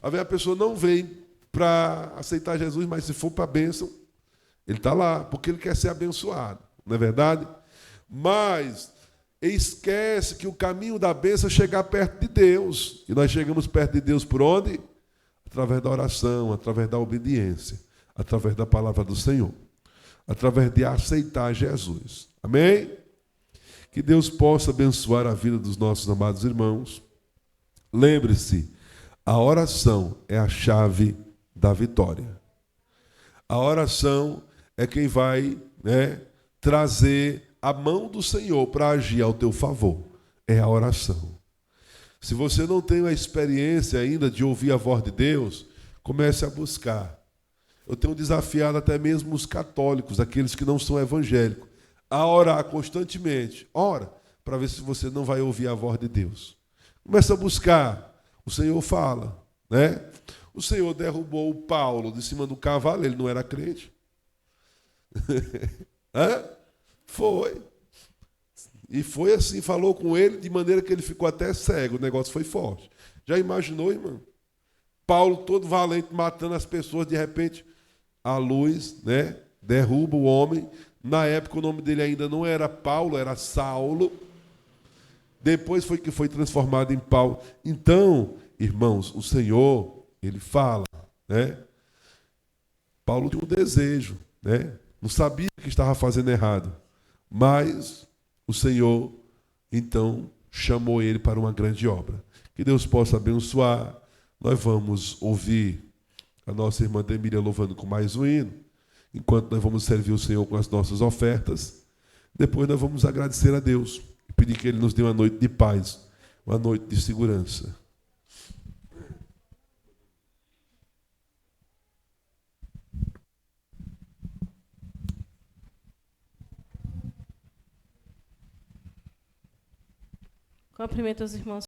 [SPEAKER 1] Às vezes a pessoa não vem para aceitar Jesus, mas se for para a bênção, ele está lá, porque ele quer ser abençoado. Não é verdade? Mas esquece que o caminho da bênção é chegar perto de Deus. E nós chegamos perto de Deus por onde? Através da oração, através da obediência, através da palavra do Senhor, através de aceitar Jesus. Amém? Que Deus possa abençoar a vida dos nossos amados irmãos. Lembre-se, a oração é a chave da vitória. A oração é quem vai, né, trazer a mão do Senhor para agir ao teu favor. É a oração. Se você não tem a experiência ainda de ouvir a voz de Deus, comece a buscar. Eu tenho desafiado até mesmo os católicos, aqueles que não são evangélicos, a orar constantemente. Ora, para ver se você não vai ouvir a voz de Deus. Começa a buscar. O Senhor fala, né? O Senhor derrubou o Paulo de cima do cavalo, ele não era crente. Foi. E foi assim, falou com ele de maneira que ele ficou até cego. O negócio foi forte. Já imaginou, irmão? Paulo todo valente, matando as pessoas, de repente, a luz, né, derruba o homem. Na época o nome dele ainda não era Paulo, era Saulo. Depois foi que foi transformado em Paulo. Então, irmãos, o Senhor, ele fala, né? Paulo tinha um desejo, né? Não sabia que estava fazendo errado. Mas o Senhor, então, chamou ele para uma grande obra. Que Deus possa abençoar. Nós vamos ouvir a nossa irmã Demília louvando com mais um hino, enquanto nós vamos servir o Senhor com as nossas ofertas. Depois nós vamos agradecer a Deus e pedir que Ele nos dê uma noite de paz, uma noite de segurança.
[SPEAKER 2] Cumprimento os irmãos.